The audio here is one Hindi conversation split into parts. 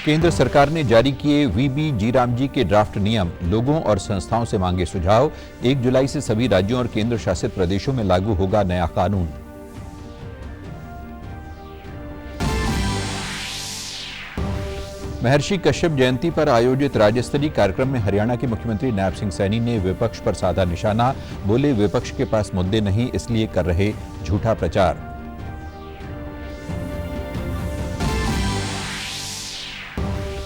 केंद्र सरकार ने जारी किए वीबी जी के ड्राफ्ट नियम, लोगों और संस्थाओं से मांगे सुझाव। 1 जुलाई से सभी राज्यों और केंद्र शासित प्रदेशों में लागू होगा नया कानून। महर्षि कश्यप जयंती पर आयोजित राज्य स्तरीय कार्यक्रम में हरियाणा के मुख्यमंत्री नैब सिंह सैनी ने विपक्ष पर साधा निशाना। बोले, विपक्ष के पास मुद्दे नहीं, इसलिए कर रहे झूठा प्रचार।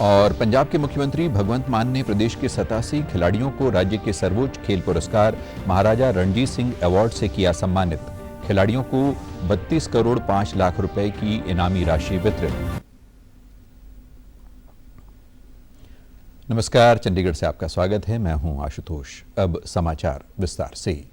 और पंजाब के मुख्यमंत्री भगवंत मान ने प्रदेश के 87 खिलाड़ियों को राज्य के सर्वोच्च खेल पुरस्कार महाराजा रणजीत सिंह अवार्ड से किया सम्मानित। खिलाड़ियों को 32 करोड़ 5 लाख रुपए की इनामी राशि वितरित। नमस्कार, चंडीगढ़ से आपका स्वागत है। मैं हूं आशुतोष। अब समाचार विस्तार से।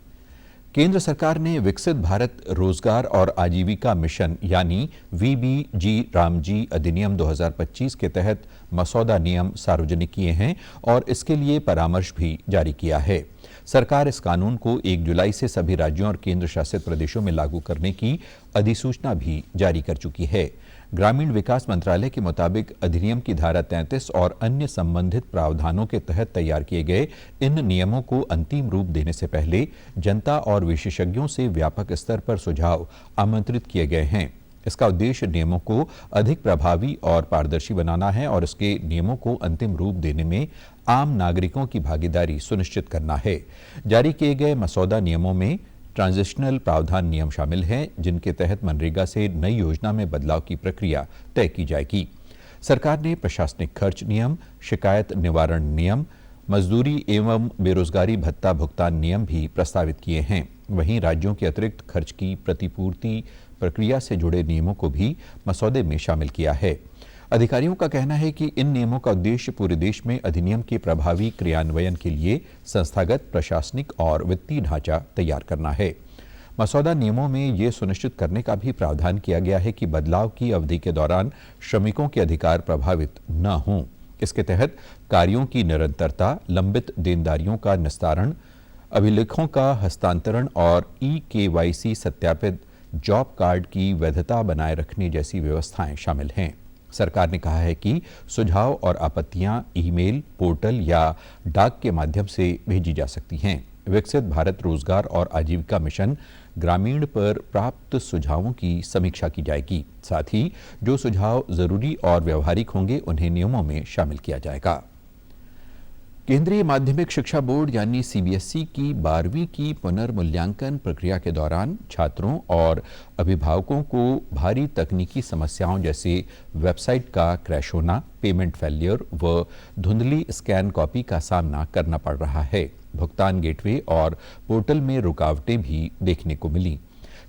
केंद्र सरकार ने विकसित भारत रोजगार और आजीविका मिशन यानी वीबीजी अधिनियम 2025 के तहत मसौदा नियम सार्वजनिक किए हैं और इसके लिए परामर्श भी जारी किया है। सरकार इस कानून को 1 जुलाई से सभी राज्यों और केंद्र शासित प्रदेशों में लागू करने की अधिसूचना भी जारी कर चुकी है। ग्रामीण विकास मंत्रालय के मुताबिक अधिनियम की धारा 33 और अन्य संबंधित प्रावधानों के तहत तैयार किए गए इन नियमों को अंतिम रूप देने से पहले जनता और विशेषज्ञों से व्यापक स्तर पर सुझाव आमंत्रित किए गए हैं। इसका उद्देश्य नियमों को अधिक प्रभावी और पारदर्शी बनाना है और इसके नियमों को अंतिम रूप देने में आम नागरिकों की भागीदारी सुनिश्चित करना है। जारी किए गए मसौदा नियमों में ट्रांजिशनल प्रावधान नियम शामिल हैं, जिनके तहत मनरेगा से नई योजना में बदलाव की प्रक्रिया तय की जाएगी। सरकार ने प्रशासनिक खर्च नियम, शिकायत निवारण नियम, मजदूरी एवं बेरोजगारी भत्ता भुगतान नियम भी प्रस्तावित किए हैं। वहीं राज्यों के अतिरिक्त खर्च की प्रतिपूर्ति प्रक्रिया से जुड़े नियमों को भी मसौदे में शामिल किया है। अधिकारियों का कहना है कि इन नियमों का उद्देश्य पूरे देश में अधिनियम के प्रभावी क्रियान्वयन के लिए संस्थागत, प्रशासनिक और वित्तीय ढांचा तैयार करना है। मसौदा नियमों में ये सुनिश्चित करने का भी प्रावधान किया गया है कि बदलाव की अवधि के दौरान श्रमिकों के अधिकार प्रभावित न हों। इसके तहत कार्यों की निरंतरता, लंबित देनदारियों का निस्तारण, अभिलेखों का हस्तांतरण और EKYC सत्यापित जॉब कार्ड की वैधता बनाए रखने जैसी व्यवस्थाएं शामिल हैं। सरकार ने कहा है कि सुझाव और आपत्तियां ईमेल, पोर्टल या डाक के माध्यम से भेजी जा सकती हैं। विकसित भारत रोजगार और आजीविका मिशन ग्रामीण पर प्राप्त सुझावों की समीक्षा की जाएगी। साथ ही जो सुझाव जरूरी और व्यवहारिक होंगे उन्हें नियमों में शामिल किया जाएगा। केंद्रीय माध्यमिक शिक्षा बोर्ड यानी CBSE की 12वीं की पुनर्मूल्यांकन प्रक्रिया के दौरान छात्रों और अभिभावकों को भारी तकनीकी समस्याओं जैसे वेबसाइट का क्रैश होना, पेमेंट फेलियर व धुंधली स्कैन कॉपी का सामना करना पड़ रहा है। भुगतान गेटवे और पोर्टल में रुकावटें भी देखने को मिली।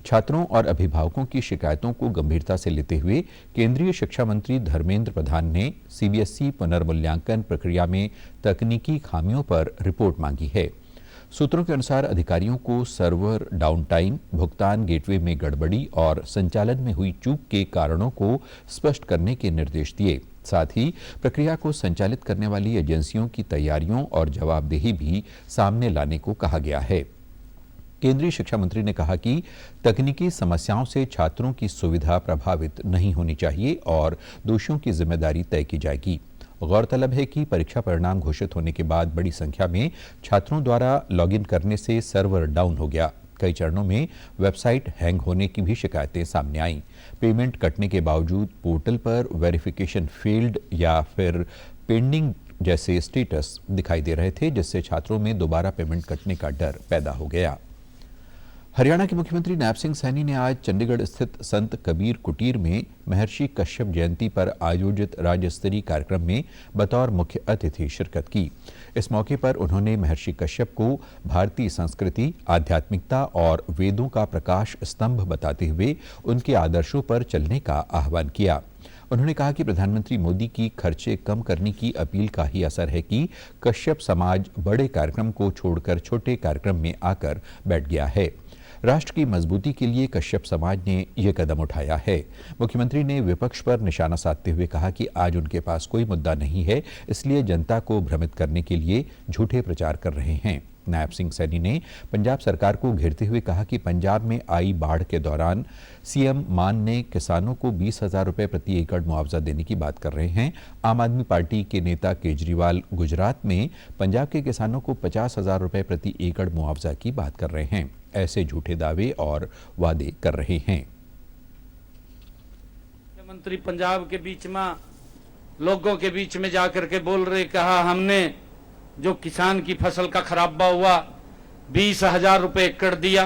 छात्रों और अभिभावकों की शिकायतों को गंभीरता से लेते हुए केंद्रीय शिक्षा मंत्री धर्मेंद्र प्रधान ने CBSE पुनर्मूल्यांकन प्रक्रिया में तकनीकी खामियों पर रिपोर्ट मांगी है। सूत्रों के अनुसार अधिकारियों को सर्वर डाउन टाइम, भुगतान गेटवे में गड़बड़ी और संचालन में हुई चूक के कारणों को स्पष्ट करने के निर्देश दिए। साथ ही प्रक्रिया को संचालित करने वाली एजेंसियों की तैयारियों और जवाबदेही भी सामने लाने को कहा गया है। केंद्रीय शिक्षा मंत्री ने कहा कि तकनीकी समस्याओं से छात्रों की सुविधा प्रभावित नहीं होनी चाहिए और दोषियों की जिम्मेदारी तय की जाएगी। गौरतलब है कि परीक्षा परिणाम घोषित होने के बाद बड़ी संख्या में छात्रों द्वारा लॉगिन करने से सर्वर डाउन हो गया। कई चरणों में वेबसाइट हैंग होने की भी शिकायतें सामने आईं। पेमेंट कटने के बावजूद पोर्टल पर वेरिफिकेशन फेल्ड या फिर पेंडिंग जैसे स्टेटस दिखाई दे रहे थे, जिससे छात्रों में दोबारा पेमेंट कटने का डर पैदा हो गया। हरियाणा के मुख्यमंत्री नैब सिंह सैनी ने आज चंडीगढ़ स्थित संत कबीर कुटीर में महर्षि कश्यप जयंती पर आयोजित राज्य स्तरीय कार्यक्रम में बतौर मुख्य अतिथि शिरकत की। इस मौके पर उन्होंने महर्षि कश्यप को भारतीय संस्कृति, आध्यात्मिकता और वेदों का प्रकाश स्तंभ बताते हुए उनके आदर्शों पर चलने का आह्वान किया। उन्होंने कहा कि प्रधानमंत्री मोदी की खर्चे कम करने की अपील का ही असर है कि कश्यप समाज बड़े कार्यक्रम को छोड़कर छोटे कार्यक्रम में आकर बैठ गया है। राष्ट्र की मजबूती के लिए कश्यप समाज ने यह कदम उठाया है। मुख्यमंत्री ने विपक्ष पर निशाना साधते हुए कहा कि आज उनके पास कोई मुद्दा नहीं है, इसलिए जनता को भ्रमित करने के लिए झूठे प्रचार कर रहे हैं। नायब सिंह सैनी ने पंजाब सरकार को घेरते हुए कहा कि पंजाब में आई बाढ़ के दौरान सीएम मान ने किसानों को 20,000 रुपए प्रति एकड़ मुआवजा देने की बात कर रहे हैं। आम आदमी पार्टी के नेता केजरीवाल गुजरात में पंजाब के किसानों को 50,000 रुपए प्रति एकड़ मुआवजा की बात कर रहे हैं। ऐसे झूठे दावे और वादे कर रहे हैं। मुख्यमंत्री पंजाब के बीच में लोगों के बीच में जाकर के बोल रहे, कहा हमने जो किसान की फसल का खराबा हुआ 20,000 रुपए एकड़ दिया।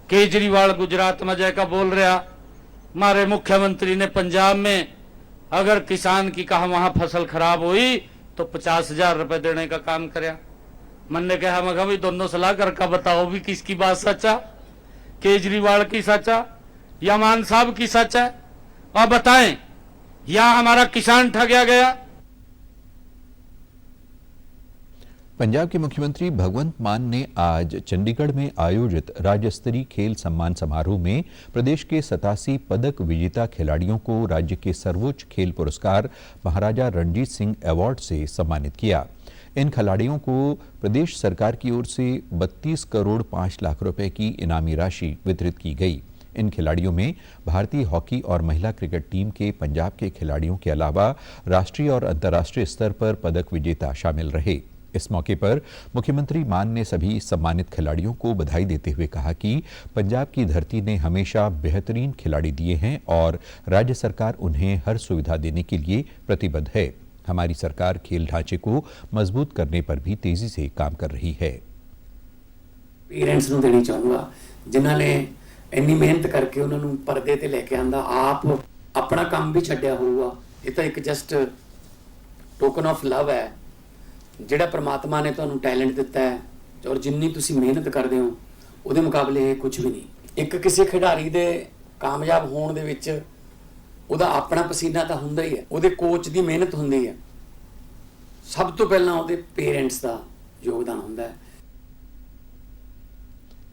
केजरीवाल गुजरात में जाकर बोल रहा हमारे मुख्यमंत्री ने पंजाब में अगर किसान की कहा वहां फसल खराब हुई तो 50,000 रुपए देने का काम कराया। मैंने कहा मैं भी दोनों सलाह करके बताओ भी किसकी बात सच्चा, केजरीवाल की सच्चा या मान साहब की सच है, और बताएं या हमारा किसान ठगया गया। पंजाब के मुख्यमंत्री भगवंत मान ने आज चंडीगढ़ में आयोजित राज्य स्तरीय खेल सम्मान समारोह में प्रदेश के 87 पदक विजेता खिलाड़ियों को राज्य के सर्वोच्च खेल पुरस्कार महाराजा रणजीत सिंह अवार्ड से सम्मानित किया। इन खिलाड़ियों को प्रदेश सरकार की ओर से 32 करोड़ 5 लाख रुपए की इनामी राशि वितरित की गई। इन खिलाड़ियों में भारतीय हॉकी और महिला क्रिकेट टीम के पंजाब के खिलाड़ियों के अलावा राष्ट्रीय और अंतर्राष्ट्रीय स्तर पर पदक विजेता शामिल रहे। इस मौके पर मुख्यमंत्री मान ने सभी सम्मानित खिलाड़ियों को बधाई देते हुए कहा कि पंजाब की धरती ने हमेशा बेहतरीन खिलाड़ी दिए हैं और राज्य सरकार उन्हें हर सुविधा देने के लिए प्रतिबद्ध है। हमारी सरकार खेल ढांचे को मजबूत करने पर भी तेजी से काम कर रही है। पेरेंट्स ਨੂੰ ਦੇਣੀ ਚਾਹੂੰਗਾ ਜਿਨ੍ਹਾਂ ਨੇ ਇੰਨੀ ਮਿਹਨਤ ਕਰਕੇ ਉਹਨਾਂ ਨੂੰ ਪਰਦੇ ਤੇ ਲੈ ਕੇ ਆਂਦਾ, ਆਪ ਆਪਣਾ ਕੰਮ ਵੀ ਛੱਡਿਆ ਹੋਊਗਾ। ਇਹ ਤਾਂ ਇੱਕ ਜਸਟ ਟੋਕਨ ਆਫ ਲਵ ਹੈ ਜਿਹੜਾ ਪ੍ਰਮਾਤਮਾ ਨੇ ਤੁਹਾਨੂੰ ਟੈਲੈਂਟ ਦਿੱਤਾ ਹੈ ਔਰ ਜਿੰਨੀ ਤੁਸੀਂ ਮਿਹਨਤ ਕਰਦੇ ਹੋ ਉਹਦੇ ਮੁਕਾਬਲੇ ਇਹ ਕੁਝ ਵੀ ਨਹੀਂ। ਇੱਕ ਕਿਸੇ ਖਿਡਾਰੀ ਦੇ ਕਾਮਯਾਬ ਹੋਣ ਦੇ ਵਿੱਚ ਉਹਦਾ ਆਪਣਾ ਪਸੀਨਾ ਤਾਂ ਹੁੰਦਾ ਹੀ ਹੈ, ਉਹਦੇ ਕੋਚ ਦੀ ਮਿਹਨਤ ਹੁੰਦੀ ਹੈ, ਸਭ ਤੋਂ ਪਹਿਲਾਂ ਉਹਦੇ ਪੇਰੈਂਟਸ ਦਾ योगदान ਹੁੰਦਾ है।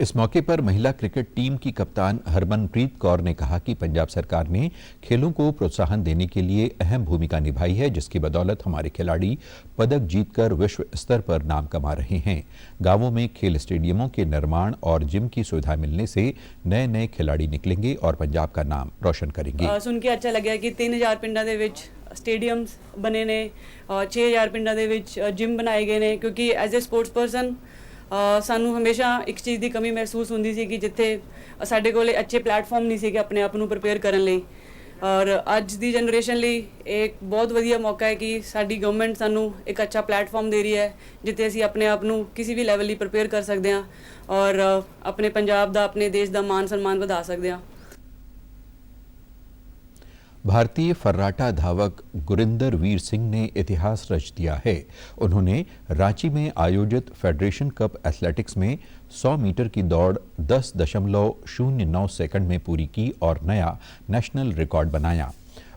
इस मौके पर महिला क्रिकेट टीम की कप्तान हरमनप्रीत कौर ने कहा कि पंजाब सरकार ने खेलों को प्रोत्साहन देने के लिए अहम भूमिका निभाई है, जिसकी बदौलत हमारे खिलाड़ी पदक जीतकर विश्व स्तर पर नाम कमा रहे हैं। गांवों में खेल स्टेडियमों के निर्माण और जिम की सुविधा मिलने से नए नए खिलाड़ी निकलेंगे और पंजाब का नाम रोशन करेंगे। सुन के अच्छा लगे कि 3000 पिंडा दे विच स्टेडियम्स बने ने और 6000 पिंडा दे विच जिम बनाए गए ने, क्योंकि एज ए स्पोर्ट्स पर्सन सानू हमेशा एक चीज़ की कमी महसूस होंदी सी कि जिथे साडे कोले अच्छे प्लेटफॉर्म नहीं सी कि अपने आप नू प्रिपेयर करन लई, और अज दी जनरेशन लई एक बहुत वधिया मौका है कि साडी गवर्नमेंट सानू एक अच्छा प्लेटफॉर्म दे रही है जिथे असीं अपने आप नू किसी भी लैवल लई प्रिपेयर कर सकते हैं और अपने पंजाब दा अपने देश दा मान सम्मान वधा सकते हैं। भारतीय फर्राटा धावक गुरिंदर वीर सिंह ने इतिहास रच दिया है। उन्होंने रांची में आयोजित फेडरेशन कप एथलेटिक्स में 100 मीटर की दौड़ 10.09 सेकंड में पूरी की और नया नेशनल रिकॉर्ड बनाया।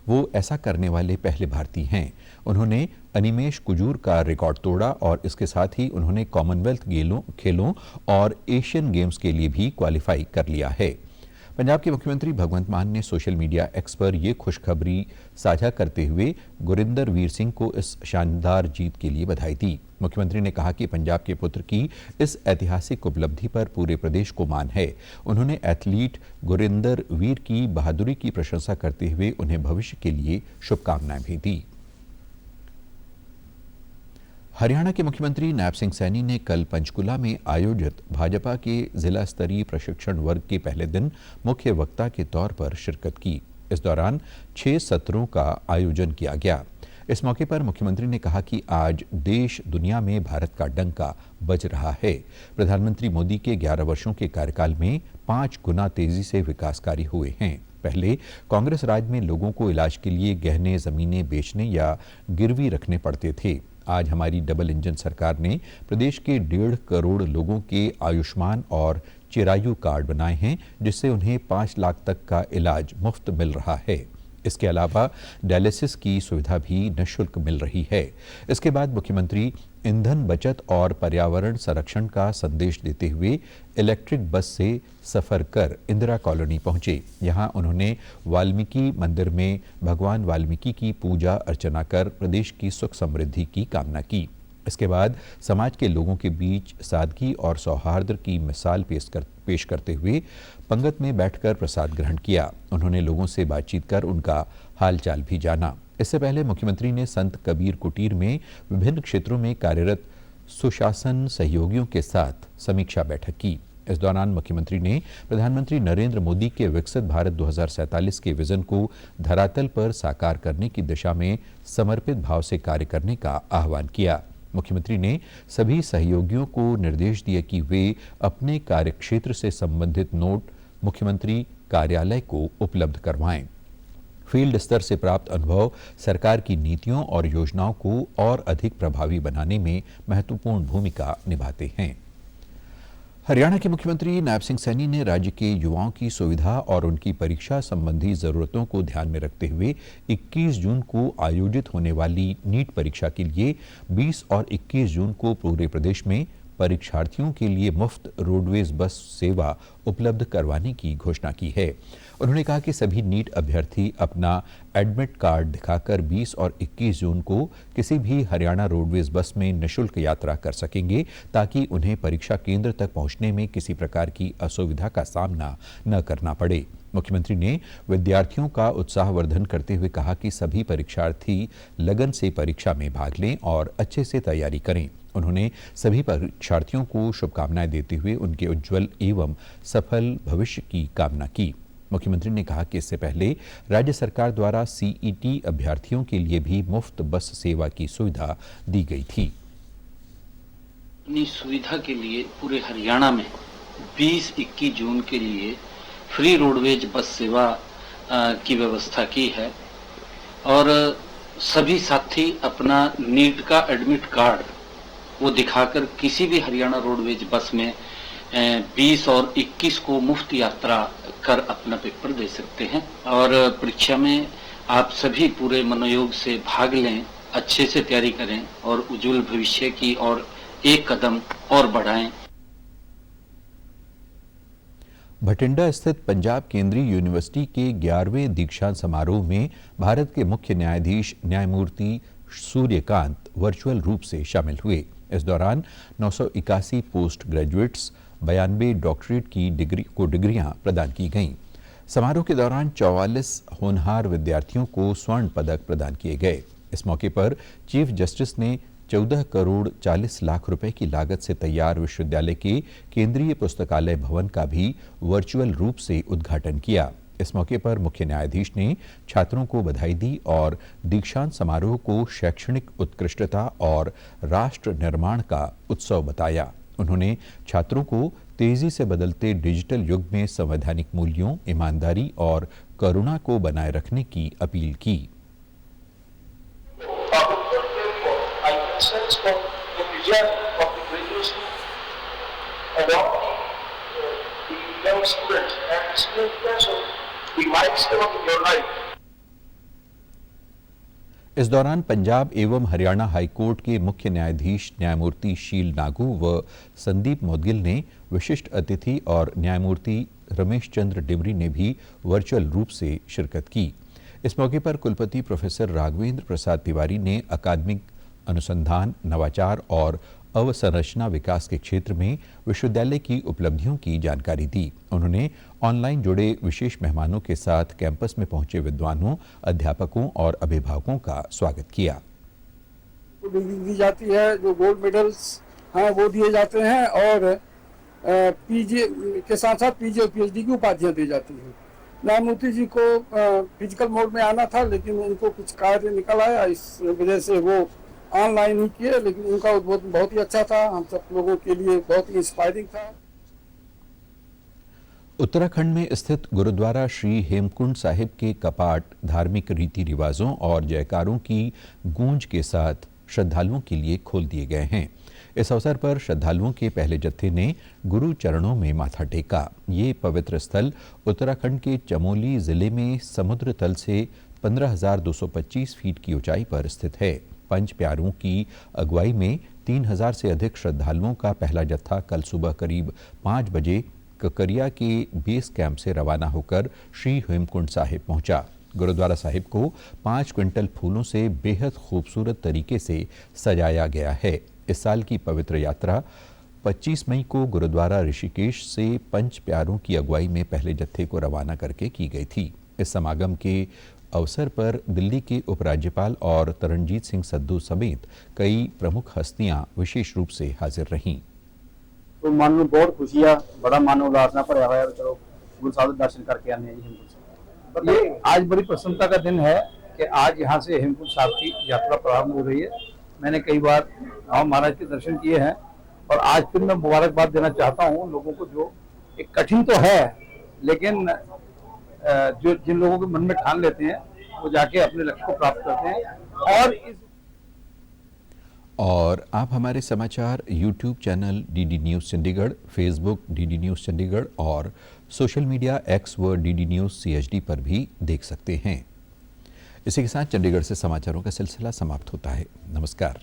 वो ऐसा करने वाले पहले भारतीय हैं। उन्होंने अनिमेश कुजूर का रिकॉर्ड तोड़ा और इसके साथ ही उन्होंने कॉमनवेल्थ खेलों और एशियन गेम्स के लिए भी क्वालिफाई कर लिया है। पंजाब के मुख्यमंत्री भगवंत मान ने सोशल मीडिया एक्स पर यह खुशखबरी साझा करते हुए गुरिंदर वीर सिंह को इस शानदार जीत के लिए बधाई दी। मुख्यमंत्री ने कहा कि पंजाब के पुत्र की इस ऐतिहासिक उपलब्धि पर पूरे प्रदेश को मान है। उन्होंने एथलीट गुरिंदर वीर की बहादुरी की प्रशंसा करते हुए उन्हें भविष्य के लिए शुभकामनाएं भी दी। हरियाणा के मुख्यमंत्री नायब सिंह सैनी ने कल पंचकुला में आयोजित भाजपा के जिला स्तरीय प्रशिक्षण वर्ग के पहले दिन मुख्य वक्ता के तौर पर शिरकत की। इस दौरान 6 सत्रों का आयोजन किया गया। इस मौके पर मुख्यमंत्री ने कहा कि आज देश दुनिया में भारत का डंका बज रहा है। प्रधानमंत्री मोदी के 11 वर्षों के कार्यकाल में 5 गुना तेजी से विकास कार्य हुए हैं। पहले कांग्रेस राज में लोगों को इलाज के लिए गहने जमीनें बेचने या गिरवी रखने पड़ते थे। आज हमारी डबल इंजन सरकार ने प्रदेश के 1.5 करोड़ लोगों के आयुष्मान और चिरायु कार्ड बनाए हैं, जिससे उन्हें 5 लाख तक का इलाज मुफ्त मिल रहा है। इसके अलावा डायलिसिस की सुविधा भी निःशुल्क मिल रही है। इसके बाद मुख्यमंत्री ईंधन बचत और पर्यावरण संरक्षण का संदेश देते हुए इलेक्ट्रिक बस से सफर कर इंदिरा कॉलोनी पहुंचे। यहां उन्होंने वाल्मीकि मंदिर में भगवान वाल्मीकि की पूजा अर्चना कर प्रदेश की सुख समृद्धि की कामना की। इसके बाद समाज के लोगों के बीच सादगी और सौहार्द की मिसाल पेश करते हुए पंगत में बैठकर प्रसाद ग्रहण किया। उन्होंने लोगों से बातचीत कर उनका हालचाल भी जाना। इससे पहले मुख्यमंत्री ने संत कबीर कुटीर में विभिन्न क्षेत्रों में कार्यरत सुशासन सहयोगियों के साथ समीक्षा बैठक की। इस दौरान मुख्यमंत्री ने प्रधानमंत्री नरेंद्र मोदी के विकसित भारत 2047 के विजन को धरातल पर साकार करने की दिशा में समर्पित भाव से कार्य करने का आह्वान किया। मुख्यमंत्री ने सभी सहयोगियों को निर्देश दिए कि वे अपने कार्यक्षेत्र से संबंधित नोट मुख्यमंत्री कार्यालय को उपलब्ध करवाएं। फील्ड स्तर से प्राप्त अनुभव सरकार की नीतियों और योजनाओं को और अधिक प्रभावी बनाने में महत्वपूर्ण भूमिका निभाते हैं। हरियाणा के मुख्यमंत्री नायब सिंह सैनी ने राज्य के युवाओं की सुविधा और उनकी परीक्षा संबंधी जरूरतों को ध्यान में रखते हुए 21 जून को आयोजित होने वाली नीट परीक्षा के लिए 20 और 21 जून को पूरे प्रदेश में परीक्षार्थियों के लिए मुफ्त रोडवेज बस सेवा उपलब्ध करवाने की घोषणा की है। उन्होंने कहा कि सभी नीट अभ्यर्थी अपना एडमिट कार्ड दिखाकर 20 और 21 जून को किसी भी हरियाणा रोडवेज बस में निःशुल्क यात्रा कर सकेंगे, ताकि उन्हें परीक्षा केंद्र तक पहुंचने में किसी प्रकार की असुविधा का सामना न करना पड़े। मुख्यमंत्री ने विद्यार्थियों का उत्साहवर्धन करते हुए कहा कि सभी परीक्षार्थी लगन से परीक्षा में भाग लें और अच्छे से तैयारी करें। उन्होंने सभी परीक्षार्थियों को शुभकामनाएं देते हुए उनके उज्जवल एवं सफल भविष्य की कामना की। मुख्यमंत्री ने कहा कि इससे पहले राज्य सरकार द्वारा सीईटी अभ्यर्थियों के लिए भी मुफ्त बस सेवा की सुविधा दी गई थी। अपनी सुविधा के लिए पूरे हरियाणा में 20-21 जून के लिए फ्री रोडवेज बस सेवा की व्यवस्था की है और सभी साथी अपना नीट का एडमिट कार्ड वो दिखाकर किसी भी हरियाणा रोडवेज बस में 20 और 21 को मुफ्त यात्रा कर अपना पेपर दे सकते हैं और परीक्षा में आप सभी पूरे मनोयोग से भाग लें, अच्छे से तैयारी करें और उज्जवल भविष्य की ओर एक कदम और बढ़ाएं। भटिंडा स्थित पंजाब केंद्रीय यूनिवर्सिटी के 11वें दीक्षांत समारोह में भारत के मुख्य न्यायाधीश न्यायमूर्ति सूर्यकांत वर्चुअल रूप से शामिल हुए। इस दौरान 981 पोस्ट ग्रेजुएट्स 92 डॉक्टरेट की डिग्रियां प्रदान की गईं। समारोह के दौरान 44 होनहार विद्यार्थियों को स्वर्ण पदक प्रदान किए गए। इस मौके पर चीफ जस्टिस ने 14 करोड़ 40 लाख रुपए की लागत से तैयार विश्वविद्यालय के केंद्रीय पुस्तकालय भवन का भी वर्चुअल रूप से उद्घाटन किया। इस मौके पर मुख्य न्यायाधीश ने छात्रों को बधाई दी और दीक्षांत समारोह को शैक्षणिक उत्कृष्टता और राष्ट्र निर्माण का उत्सव बताया। उन्होंने छात्रों को तेजी से बदलते डिजिटल युग में संवैधानिक मूल्यों, ईमानदारी और करुणा को बनाए रखने की अपील की। इस दौरान पंजाब एवं हरियाणा हाईकोर्ट के मुख्य न्यायाधीश न्यायमूर्ति शील नागू व संदीप मोदगिल ने विशिष्ट अतिथि और न्यायमूर्ति रमेश चंद्र डिमरी ने भी वर्चुअल रूप से शिरकत की। इस मौके पर कुलपति प्रोफेसर राघवेंद्र प्रसाद तिवारी ने अकादमिक अनुसंधान, नवाचार और अवसंरचना विकास के क्षेत्र में विश्वविद्यालय की उपलब्धियों की जानकारी दी। उन्होंने ऑनलाइन जुड़े विशेष मेहमानों के साथ कैंपस में पहुंचे विद्वानों, अध्यापकों और अभिभावकों का स्वागत किया। डिग्री दी जाती है, जो गोल्ड मेडल्स हैं वो दिए जाते हैं और पीजी के साथ साथ पीजी और पीएचडी की उपाधियां दी जाती हैं। न्यायमूर्ति जी को फिजिकल मोड में आना था, लेकिन उनको कुछ कार्य निकल आया, इस वजह से वो ऑनलाइन ही किए, लेकिन उनका उद्बोधन बहुत ही अच्छा था, हम सब लोगों के लिए बहुत ही इंस्पायरिंग था। उत्तराखंड में स्थित गुरुद्वारा श्री हेमकुंड साहिब के कपाट धार्मिक रीति रिवाजों और जयकारों की गूंज के साथ श्रद्धालुओं के लिए खोल दिए गए हैं। इस अवसर पर श्रद्धालुओं के पहले जत्थे ने गुरु चरणों में माथा टेका। ये पवित्र स्थल उत्तराखंड के चमोली जिले में समुद्र तल से 15,225 फीट की ऊंचाई पर स्थित है। पंच प्यारों की अगुवाई में 3,000 से अधिक श्रद्धालुओं का पहला जत्था कल सुबह करीब 5 बजे ककरिया के बेस कैंप से रवाना होकर श्री हेमकुंड साहिब पहुंचा। गुरुद्वारा साहिब को 5 क्विंटल फूलों से बेहद खूबसूरत तरीके से सजाया गया है। इस साल की पवित्र यात्रा 25 मई को गुरुद्वारा ऋषिकेश से पंच प्यारों की अगुवाई में पहले जत्थे को रवाना करके की गई थी। इस समागम के अवसर पर दिल्ली के उपराज्यपाल और तरनजीत सिंह सद्धू समेत कई प्रमुख हस्तियां विशेष रूप से हाजिर रहीं। तो मन में बहुत खुशी है, बड़ा मन उल्लास ਨਾਲ ਭਰਿਆ ਹੋਇਆ। चलो गुरु साहब के दर्शन करके आने हैं हेमकुंड साहब। ये आज बड़ी प्रसन्नता का दिन है कि आज यहाँ से हेमकुंड साहब की यात्रा प्रारंभ हो रही है। मैंने कई बार राम महाराज के दर्शन किए हैं और आज फिर मैं मुबारकबाद देना चाहता हूँ लोगों को, जो एक कठिन तो है लेकिन जो जिन लोगों के मन में ठान लेते हैं वो जाके अपने लक्ष्य को प्राप्त करते हैं। और आप हमारे समाचार YouTube channel DD news Chandigarh, Facebook DD news Chandigarh और सोशल मीडिया X व DD न्यूज़ CHD पर भी देख सकते हैं। इसी के साथ चंडीगढ़ से समाचारों का सिलसिला समाप्त होता है। नमस्कार।